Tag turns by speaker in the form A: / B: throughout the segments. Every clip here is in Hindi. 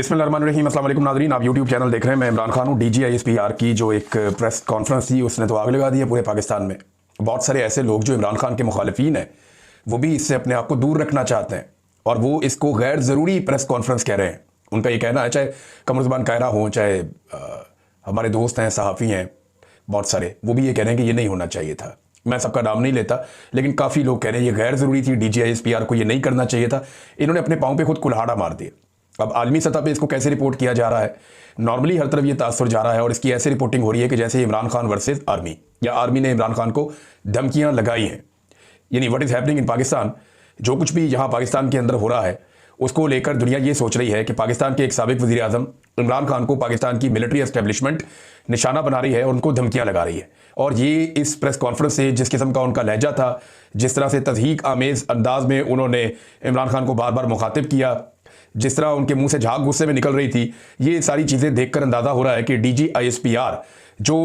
A: बिस्मिल्लाहिर्रहमानिर्रहीम। अस्सलाम वालेकुम नाज़रीन, आप यूट्यूब चैनल देख रहे हैं। मैं इमरान खान हूँ। DGISPR की जो एक प्रेस कॉन्फ्रेंस थी उसने तो आग लगा दी है पूरे पाकिस्तान में। बहुत सारे ऐसे लोग जो इमरान खान के मुखालिफिन हैं वो भी इससे अपने आप को दूर रखना चाहते हैं और वो इसको गैर ज़रूरी प्रेस कॉन्फ्रेंस कह रहे हैं। उनका ये कहना है, चाहे कमरुज़्ज़मान कायरा हो, चाहे हमारे दोस्त हैं, सहाफ़ी हैं बहुत सारे, वो भी ये कह रहे हैं कि ये नहीं होना चाहिए था। मैं सबका नाम नहीं लेता, लेकिन काफ़ी लोग कह रहे हैं ये गैर ज़रूरी थी, DGISPR को ये नहीं करना चाहिए था। इन्होंने अपने पाँव पे खुद कुल्हाड़ा मार दिया। अब आलमी सतह पे इसको कैसे रिपोर्ट किया जा रहा है? नॉर्मली हर तरफ ये तासुर जा रहा है और इसकी ऐसे रिपोर्टिंग हो रही है कि जैसे इमरान खान वर्सेस आर्मी, या आर्मी ने इमरान खान को धमकियां लगाई हैं। यानी what is happening in Pakistan, जो कुछ भी यहाँ पाकिस्तान के अंदर हो रहा है उसको लेकर दुनिया ये सोच रही है कि पाकिस्तान के एक साबिक वज़ीर आज़म इमरान खान को पाकिस्तान की मिलिट्री एस्टेब्लिशमेंट निशाना बना रही है और उनको धमकियां लगा रही है। और ये इस प्रेस कॉन्फ्रेंस से जिस किस्म का उनका लहजा था, जिस तरह से तज़हीक आमेज़ अंदाज में उन्होंने इमरान खान को बार बार मुखातिब किया, जिस तरह उनके मुंह से झाग गुस्से में निकल रही थी, ये सारी चीज़ें देखकर अंदाज़ा हो रहा है कि DGISPR जो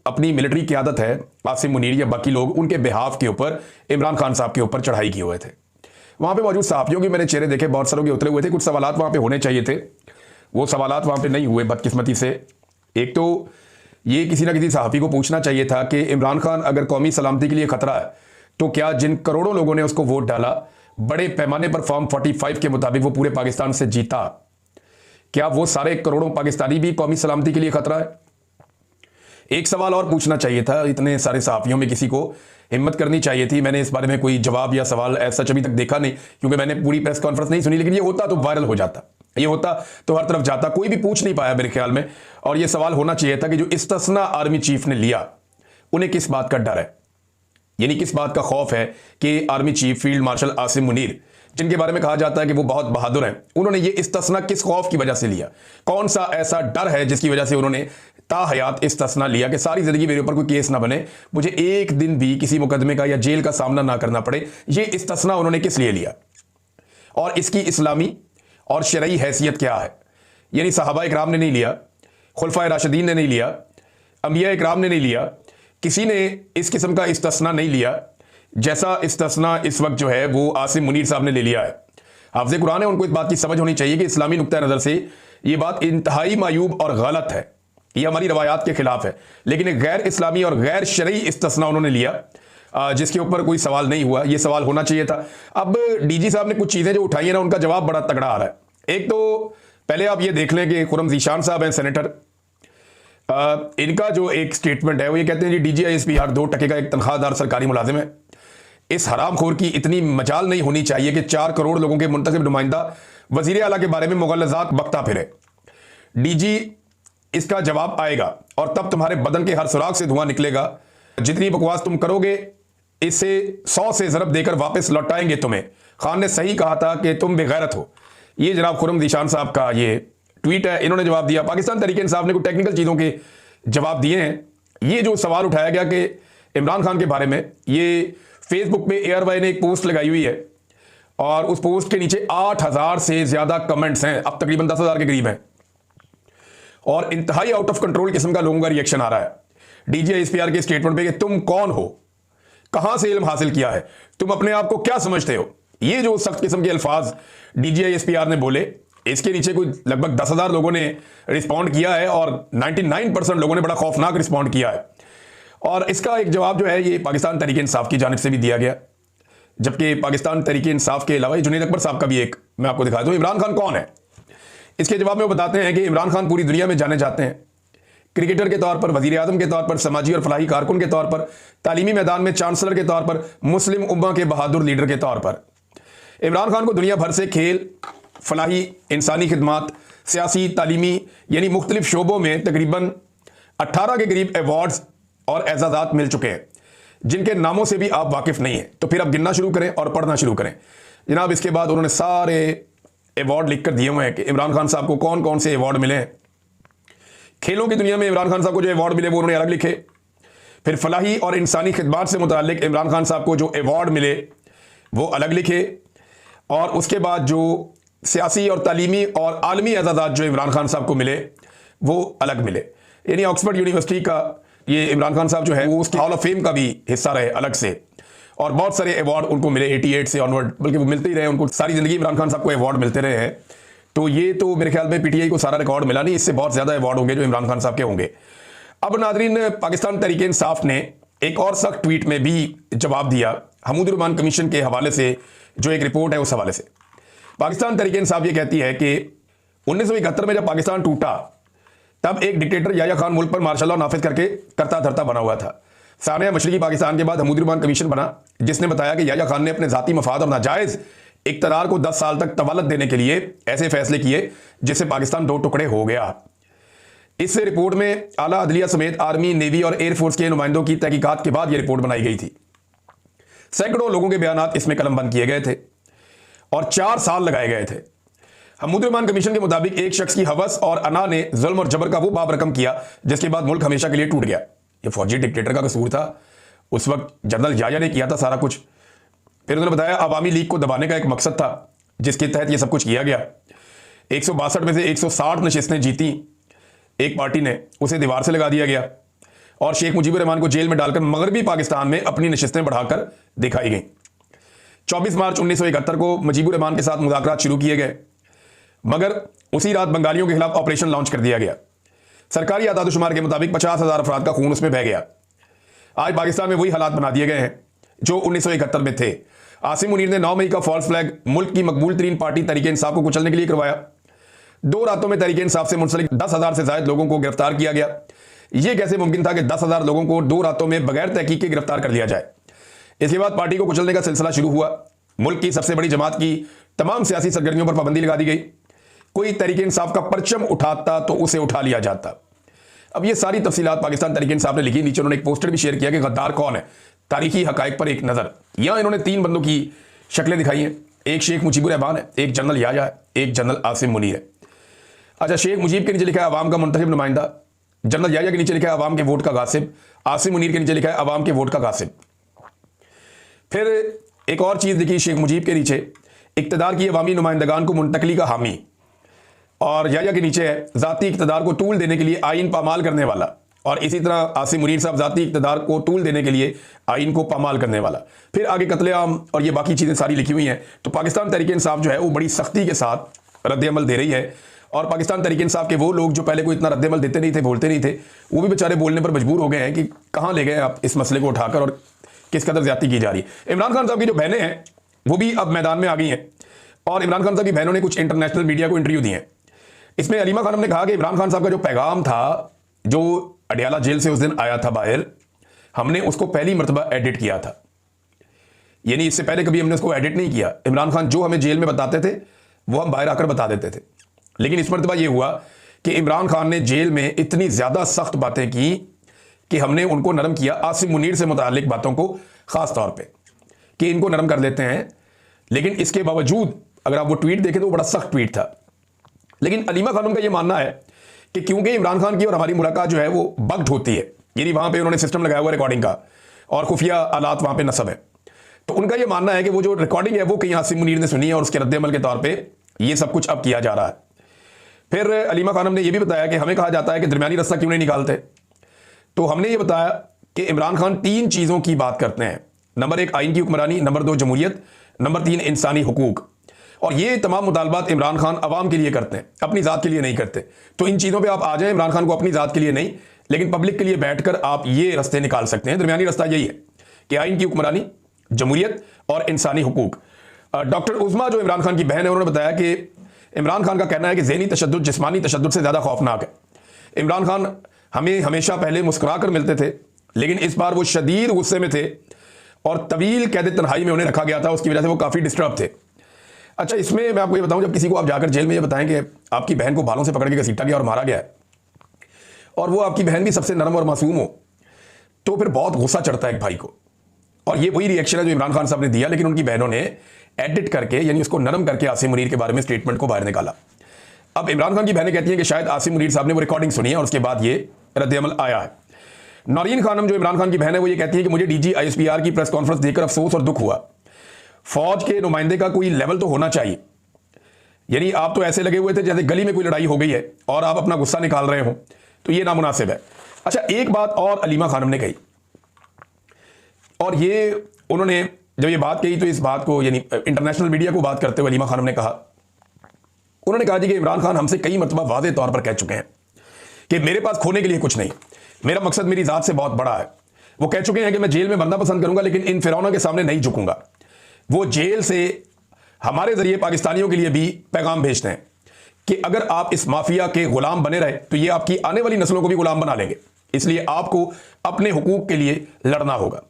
A: अपनी मिलिट्री क़यादत है, आसिम मुनीर या बाकी लोग, उनके बिहाफ के ऊपर इमरान खान साहब के ऊपर चढ़ाई किए हुए थे। वहाँ पे मौजूद सहाफ़ियों के मैंने चेहरे देखे, बहुत सारों के उतरे हुए थे। कुछ सवालात वहाँ पे होने चाहिए थे, वो सवालात वहाँ पे नहीं हुए बदकिस्मती से। एक तो ये किसी ना किसी सहाफ़ी को पूछना चाहिए था कि इमरान खान अगर कौमी सलामती के लिए ख़तरा है तो क्या जिन करोड़ों लोगों ने उसको वोट डाला, बड़े पैमाने पर फॉर्म 45 के मुताबिक वो पूरे पाकिस्तान से जीता, क्या वो सारे करोड़ों पाकिस्तानी भी कौमी सलामती के लिए खतरा है? एक सवाल और पूछना चाहिए था। इतने सारे सहाफ़ियों में किसी को हिम्मत करनी चाहिए थी। मैंने इस बारे में कोई जवाब या सवाल ऐसा अभी तक देखा नहीं, क्योंकि मैंने पूरी प्रेस कॉन्फ्रेंस नहीं सुनी, लेकिन ये होता तो वायरल हो जाता, ये होता तो हर तरफ जाता। कोई भी पूछ नहीं पाया मेरे ख्याल में। और ये सवाल होना चाहिए था कि जो इस्तिस्ना आर्मी चीफ ने लिया, उन्हें किस बात का डर है, यानी किस बात का खौफ है कि army chief field marshal Asim Munir, जिनके बारे में कहा जाता है कि वो बहुत बहादुर हैं, उन्होंने ये इस्तिस्ना किस खौफ की वजह से लिया? कौन सा ऐसा डर है जिसकी वजह से उन्होंने ताहयात इस्तिस्ना लिया कि सारी जिंदगी मेरे ऊपर कोई केस ना बने, मुझे एक दिन भी किसी मुकदमे का या जेल का सामना ना करना पड़े? ये इस्तिस्ना उन्होंने किस लिए लिया और इसकी इस्लामी और शरई हैसियत क्या है? यानी सहाबा इकराम ने नहीं लिया, खुलफाए राशिदीन ने नहीं लिया, अंबिया इकराम ने नहीं लिया, किसी ने इस किस्म का इस्तिस्ना नहीं लिया जैसा इस्तिस्ना इस वक्त जो है वो आसिम मुनीर साहब ने ले लिया है। हाफ़िज़ कुरान है, उनको इस बात की समझ होनी चाहिए कि इस्लामी नुक्ता नज़र से ये बात इंतहाई मायूब और गलत है, ये हमारी रवायात के खिलाफ है। लेकिन एक गैर इस्लामी और गैर शरई इस्तिस्ना उन्होंने लिया जिसके ऊपर कोई सवाल नहीं हुआ। ये सवाल होना चाहिए था। अब DG साहब ने कुछ चीज़ें जो उठाई है ना, उनका जवाब बड़ा तगड़ा आ रहा है। एक तो पहले आप ये देख लें कि खुर्रम ज़ीशान साहब हैं, सेनेटर, इनका जो एक स्टेटमेंट है वो ये कहते हैं जी DGISPR 2% का एक तनख्वाहदार सरकारी मुलाजिम है। इस हरामखोर की इतनी मजाल नहीं होनी चाहिए कि 4 करोड़ लोगों के मुंतखब नुमाइंदा वज़ीर आला के बारे में मुग़ल्लज़ात बकता फिरे। DG इसका जवाब आएगा और तब तुम्हारे बदन के हर सुराख से धुआं निकलेगा। जितनी बकवास तुम करोगे इससे 100 से ज़रब देकर वापस लौटाएंगे तुम्हें। खान ने सही कहा था कि तुम बेगैरत हो। ये जनाब खुर्रम ज़ीशान साहब का ये ट्वीट है, इन्होंने जवाब दिया। पाकिस्तान तहरीक इंसाफ ने कुछ टेक्निकल चीज़ों के जवाब दिए हैं। ये जो सवाल उठाया गया कि इमरान खान के बारे में, ये फेसबुक पे ARY ने एक पोस्ट लगाई हुई है और उस पोस्ट के नीचे 8000 से ज़्यादा कमेंट्स हैं, अब तकरीबन 10,000 के करीब हैं, और इंतहाई आउट ऑफ कंट्रोल किस्म का लोगों का रिएक्शन आ रहा है DGISPR के स्टेटमेंट पे कि तुम कौन हो, कहां से इल्म हासिल किया है, तुम अपने आप को क्या समझते हो। ये जो सख्त किस्म के अल्फाज DGISPR ने बोले, इसके नीचे कोई लगभग 10,000 लोगों ने रिस्पॉन्ड किया है और 99% लोगों ने बड़ा खौफनाक रिस्पॉन्ड किया है। और इसका एक जवाब जो है ये पाकिस्तान तहरीक इंसाफ की जानिब से भी दिया गया, जबकि पाकिस्तान तहरीक इंसाफ के अलावा जुनैद अकबर साहब का भी एक मैं आपको दिखा दूं। इमरान खान कौन है, इसके जवाब में वो बताते हैं कि इमरान खान पूरी दुनिया में जाने जाते हैं, क्रिकेटर के तौर पर, वज़ीर आज़म के तौर पर, समाजी और फलाही कारकुन के तौर पर, तालीमी मैदान में चांसलर के तौर पर, मुस्लिम उम्मा के बहादुर लीडर के तौर पर। इमरान खान को दुनिया भर से खेल, फलाही, इंसानी खिदमात, सियासी, तालीमी यानी मुख्तलिफ शोबों में तकरीबन 18 के करीब अवार्ड्स और एजाज़ात मिल चुके हैं, जिनके नामों से भी आप वाकिफ़ नहीं हैं। तो फिर आप गिनना शुरू करें और पढ़ना शुरू करें जनाब। इसके बाद उन्होंने सारे अवार्ड लिख कर दिए हुए हैं कि इमरान खान साहब को कौन कौन से अवार्ड मिले हैं। खेलों की दुनिया में इमरान खान साहब को जो अवार्ड मिले वो उन्होंने अलग लिखे। फिर फलाही और इंसानी खिदमात से मुताल्लिक इमरान खान साहब को जो अवार्ड मिले वो अलग लिखे। और उसके बाद जो सियासी और तालीमी और आलमी एजाज़ात जो इमरान खान साहब को मिले वो अलग मिले। यानी ऑक्सफोर्ड यूनिवर्सिटी का ये इमरान खान साहब जो है वो उसके हॉल ऑफ फेम का भी हिस्सा रहे अलग से, और बहुत सारे अवार्ड उनको मिले 88 से ऑनवर्ड, बल्कि वो मिलते ही रहे उनको, सारी ज़िंदगी इमरान खान साहब को अवार्ड मिलते रहे हैं। तो ये तो मेरे ख्याल में पीटीआई को सारा रिकॉर्ड मिला नहीं, इससे बहुत ज्यादा अवार्ड होंगे जो इमरान खान साहब के होंगे। अब नाजरीन, पाकिस्तान तहरीक इंसाफ ने एक और सख्त ट्वीट में भी जवाब दिया हमूदुर रहमान कमीशन के हवाले से, जो एक रिपोर्ट है उस हवाले से। पाकिस्तान तहरीक इंसाफ ये कहती है कि 1971 में जब पाकिस्तान टूटा तब एक डिक्टेटर याह्या खान मुल्क पर मार्शल लॉ नाफिज करके करता धरता बना हुआ था। सानिया मशरकी पाकिस्तान के बाद हमूदुर रहमान कमीशन बना, जिसने बताया कि याह्या खान ने अपने जाती मफाद और नाजायज इक़्तिदार को 10 साल तक तवालत देने के लिए ऐसे फैसले किए जिससे पाकिस्तान 2 टुकड़े हो गया। इस रिपोर्ट में आला अदलिया समेत आर्मी, नेवी और एयरफोर्स के नुमाइंदों की तहकीकात के बाद यह रिपोर्ट बनाई गई थी। सैकड़ों लोगों के बयान इसमें कलमबंद किए गए थे और 4 साल लगाए गए थे। हमूदुर रहमान कमीशन के मुताबिक एक शख्स की हवस और अना ने जुल्म और जबर का वो बाब रकम किया जिसके बाद मुल्क हमेशा के लिए टूट गया। ये फौजी डिक्टेटर का कसूर था, उस वक्त जनरल याह्या ने किया था सारा कुछ। फिर उन्होंने बताया अवामी लीग को दबाने का एक मकसद था जिसके तहत यह सब कुछ किया गया। 162 में से 160 नशिस्तें जीती एक पार्टी ने, उसे दीवार से लगा दिया गया और शेख मुजीबुर रहमान को जेल में डालकर मगरबी पाकिस्तान में अपनी नशिस्तें बढ़ाकर दिखाई गई। 24 मार्च 1971 को मुजीबुर रहमान के साथ मुज़ाकरात शुरू किए गए, मगर उसी रात बंगालियों के खिलाफ ऑपरेशन लॉन्च कर दिया गया। सरकारी आदादोशुमार के मुताबिक 50,000 अफराद का खून उसमें बह गया। आज पाकिस्तान में वही हालात बना दिए गए हैं जो 1971 में थे। आसिम मुनीर ने 9 मई का फॉल्स फ्लैग मुल्क की मकबूल तरीन पार्टी तहरीक इंसाफ को कुचलने के लिए करवाया। 2 रातों में तहरीक इंसाफ से मुंसलिक 10,000 से ज्यादा लोगों को गिरफ्तार किया गया। यह कैसे मुमकिन था कि 10,000 लोगों को 2 रातों में बगैर तहकीक के गिरफ्तार कर लिया जाए। इसके बाद पार्टी को कुचलने का सिलसिला शुरू हुआ। मुल्क की सबसे बड़ी जमात की तमाम सियासी सरगर्मियों पर पाबंदी लगा दी गई। कोई तहरीक इंसाफ का परचम उठाता तो उसे उठा लिया जाता। अब ये सारी तफसीलात पाकिस्तान तहरीक इंसाफ ने लिखी। नीचे उन्होंने एक पोस्टर भी शेयर किया कि गद्दार कौन है, तारीखी हकायक पर एक नजर। यहां इन्होंने 3 बंदों की शक्लें दिखाई हैं। एक शेख मुजीबुर रहमान है, एक जनरल याह्या है, एक जनरल आसिम मुनीर है। अच्छा, शेख मुजीब के नीचे लिखा है अवाम का मुंतखब नुमाइंदा, जनरल याह्या के नीचे लिखा है अवाम के वोट का गासिब, आसिम मुनीर के नीचे लिखा है अवाम के वोट का गासिब। फिर एक और चीज लिखी शेख मुजीब के नीचे, इक्तदार की अवामी नुमाइंदगान को मुंतकली का हामी, और याह्या के नीचे है जाती इक्तदार को तूल देने के लिए आइन पामाल करने वाला, और इसी तरह आसिम मुनीर साहब जाती इक्तदार को तूल देने के लिए आइन को पामाल करने वाला। फिर आगे कत्लेआम और ये बाकी चीज़ें सारी लिखी हुई हैं। तो पाकिस्तान तहरीक इंसाफ जो है वो बड़ी सख्ती के साथ रद्द-ए-अमल दे रही है, और पाकिस्तान तहरीक इंसाफ के वो लोग जो पहले कोई इतना रद्द-ए-अमल देते नहीं थे, बोलते नहीं थे, वो भी बेचारे बोलने पर मजबूर हो गए हैं कि कहाँ ले गए आप इस मसले को उठाकर और किस कदर ज्यादती की जा रही है। इमरान खान साहब की जो बहनें हैं वो भी अब मैदान में आ गई हैं, और इमरान खान साहब की बहनों ने कुछ इंटरनेशनल मीडिया को इंटरव्यू दिए हैं। इसमें अलीमा खानम ने कहा कि इमरान खान साहब का जो पैगाम था जो अडियाला जेल से उस दिन आया था बाहर, हमने उसको पहली मरतबा एडिट किया था। यानी इससे पहले कभी हमने उसको एडिट नहीं किया। इमरान खान जो हमें जेल में बताते थे वो हम बाहर आकर बता देते थे, लेकिन इस मरतबा ये हुआ कि इमरान खान ने जेल में इतनी ज्यादा सख्त बातें की कि हमने उनको नरम किया। आसिम मुनीर से मुतालिक बातों को खास तौर पे कि इनको नरम कर देते हैं, लेकिन इसके बावजूद अगर आप वो ट्वीट देखें तो वो बड़ा सख्त ट्वीट था। लेकिन अलीमा खानम का ये मानना है कि क्योंकि इमरान खान की और हमारी मुलाकात जो है वो बग्ड होती है, यानी वहां पे उन्होंने सिस्टम लगाया हुआ रिकॉर्डिंग का और खुफिया आलात वहां पे नस्ब है, तो उनका ये मानना है कि वो जो रिकॉर्डिंग है वो कहीं आसिम मुनीर ने सुनी है और उसके रद्द-ए-अमल के तौर पे ये सब कुछ अब किया जा रहा है। फिर अलीमा खानम ने यह भी बताया कि हमें कहा जाता है कि दरमियानी रास्ता क्यों नहीं निकालते, तो हमने ये बताया कि इमरान खान 3 चीज़ों की बात करते हैं। नंबर 1 आइन की हुक्मरानी, नंबर 2 जमहूरियत, नंबर 3 इंसानी हुकूक। और ये तमाम मुतालबात इमरान खान अवाम के लिए करते हैं, अपनी ज़ात के लिए नहीं करते। तो इन चीज़ों पे आप आ जाएं, इमरान खान को अपनी ज़ात के लिए नहीं लेकिन पब्लिक के लिए बैठकर आप ये रास्ते निकाल सकते हैं। दरमियानी रास्ता यही है कि आइन की हुक्मरानी, जमहूरियत और इंसानी हुकूक। डॉक्टर उज़मा जो इमरान खान की बहन है, उन्होंने बताया कि इमरान खान का कहना है कि ज़हनी तशद्दुद जिस्मानी तशद्दुद से ज़्यादा खौफनाक है। इमरान खान हमें हमेशा पहले मुस्कुरा कर मिलते थे, लेकिन इस बार वो शदीद गुस्से में थे और तवील कैद तन्हाई में उन्हें रखा गया था, उसकी वजह से वो काफ़ी डिस्टर्ब थे। अच्छा, इसमें मैं आपको ये बताऊं, जब किसी को आप जाकर जेल में ये बताएं कि आपकी बहन को बालों से पकड़ के घसीटा गया और मारा गया है, और वो आपकी बहन भी सबसे नरम और मासूम हो, तो फिर बहुत गुस्सा चढ़ता है एक भाई को। और ये वही रिएक्शन है जो इमरान खान साहब ने दिया, लेकिन उनकी बहनों ने एडिट करके यानी उसको नरम करके आसिम मुनीर के बारे में स्टेटमेंट को बाहर निकाला। अब इमरान खान की बहनें कहती हैं कि शायद आसिम मुनीर साहब ने वो रिकॉर्डिंग सुनी है और उसके बाद ये रद्द-ए-अमल आया है। नौरीन खानम जो इमरान खान की बहन है वो ये कहती है कि मुझे डीजी आईएसपीआर की प्रेस कॉन्फ्रेंस देखकर अफसोस और दुख हुआ। फौज के नुमाइंदे का कोई लेवल तो होना चाहिए, यानी आप तो ऐसे लगे हुए थे जैसे गली में कोई लड़ाई हो गई है और आप अपना गुस्सा निकाल रहे हो, तो ये नामुनासिब है। अच्छा, एक बात और अलीमा खानम ने कही, और ये उन्होंने जब ये बात कही तो इस बात को यानी इंटरनेशनल मीडिया को बात करते हुए अलीमा खानम ने कहा उन्होंने कहा जी कि इमरान खान हमसे कई मरतबा वाज़ेह तौर पर कह चुके हैं कि मेरे पास खोने के लिए कुछ नहीं, मेरा मकसद मेरी ज़ात से बहुत बड़ा है। वो कह चुके हैं कि मैं जेल में मरना पसंद करूंगा लेकिन इन फिरौनों के सामने नहीं झुकूंगा। वो जेल से हमारे जरिए पाकिस्तानियों के लिए भी पैगाम भेजते हैं कि अगर आप इस माफिया के गुलाम बने रहे तो ये आपकी आने वाली नस्लों को भी गुलाम बना लेंगे, इसलिए आपको अपने हुकूक के लिए लड़ना होगा।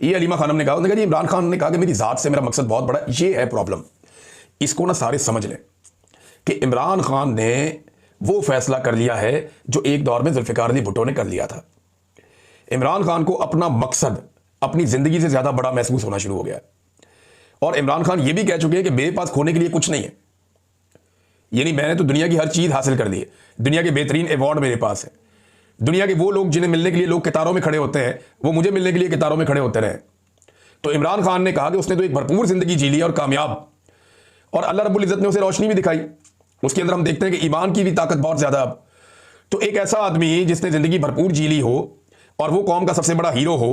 A: ये अलीमा खानम ने कहा। उसने कहा जी इमरान खान ने कहा कि मेरी ज़ात से मेरा मकसद बहुत बड़ा। ये है प्रॉब्लम। इसको ना सारे समझ लें कि इमरान खान ने वो फैसला कर लिया है जो एक दौर में जुल्फ़िकार अली भुट्टो ने कर लिया था। इमरान खान को अपना मकसद अपनी ज़िंदगी से ज़्यादा बड़ा महसूस होना शुरू हो गया है। और इमरान खान ये भी कह चुके हैं कि मेरे पास खोने के लिए कुछ नहीं है, यानी मैंने तो दुनिया की हर चीज़ हासिल कर ली है, दुनिया के बेहतरीन अवार्ड मेरे पास है, दुनिया के वो लोग जिन्हें मिलने के लिए लोग कतारों में खड़े होते हैं वो मुझे मिलने के लिए कतारों में खड़े होते रहे। तो इमरान खान ने कहा कि उसने तो एक भरपूर ज़िंदगी जी ली और कामयाब, और अल्लाह रब्बुल इज़्ज़त ने उसे रोशनी भी दिखाई। उसके अंदर हम देखते हैं कि ईमान की भी ताकत बहुत ज़्यादा। अब तो एक ऐसा आदमी जिसने ज़िंदगी भरपूर जी ली हो और वो कौम का सबसे बड़ा हीरो हो,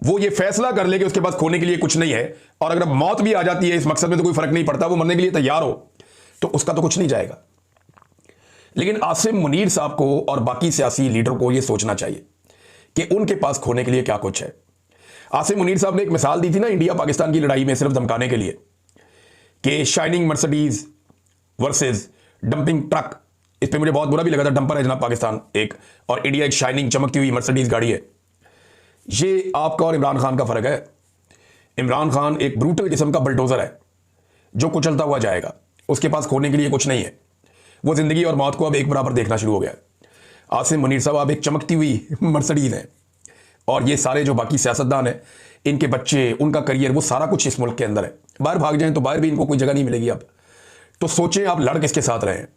A: वो ये फैसला कर ले कि उसके पास खोने के लिए कुछ नहीं है, और अगर मौत भी आ जाती है इस मकसद में तो कोई फ़र्क नहीं पड़ता, वो मरने के लिए तैयार हो, तो उसका तो कुछ नहीं जाएगा। लेकिन आसिम मुनीर साहब को और बाकी सियासी लीडरों को यह सोचना चाहिए कि उनके पास खोने के लिए क्या कुछ है। आसिम मुनीर साहब ने एक मिसाल दी थी ना इंडिया पाकिस्तान की लड़ाई में सिर्फ धमकाने के लिए कि shining Mercedes versus dumping truck. इस पर मुझे बहुत बुरा भी लगा था। डंपर है जनाब पाकिस्तान एक, और इंडिया एक शाइनिंग चमकती हुई मर्सिडीज गाड़ी है। ये आपका और इमरान खान का फ़र्क है। इमरान खान एक ब्रूटल किस्म का बुलडोज़र है जो कुचलता हुआ जाएगा। उसके पास खोने के लिए कुछ नहीं है। वो ज़िंदगी और मौत को अब एक बराबर देखना शुरू हो गया है। आसिम मुनीर साहब आप एक चमकती हुई मर्सिडीज़ हैं, और ये सारे जो बाकी सियासतदान हैं, इनके बच्चे, उनका करियर, वो सारा कुछ इस मुल्क के अंदर है। बाहर भाग जाएं तो बाहर भी इनको कोई जगह नहीं मिलेगी। अब तो सोचें आप लड़ किसके साथ रहे हैं।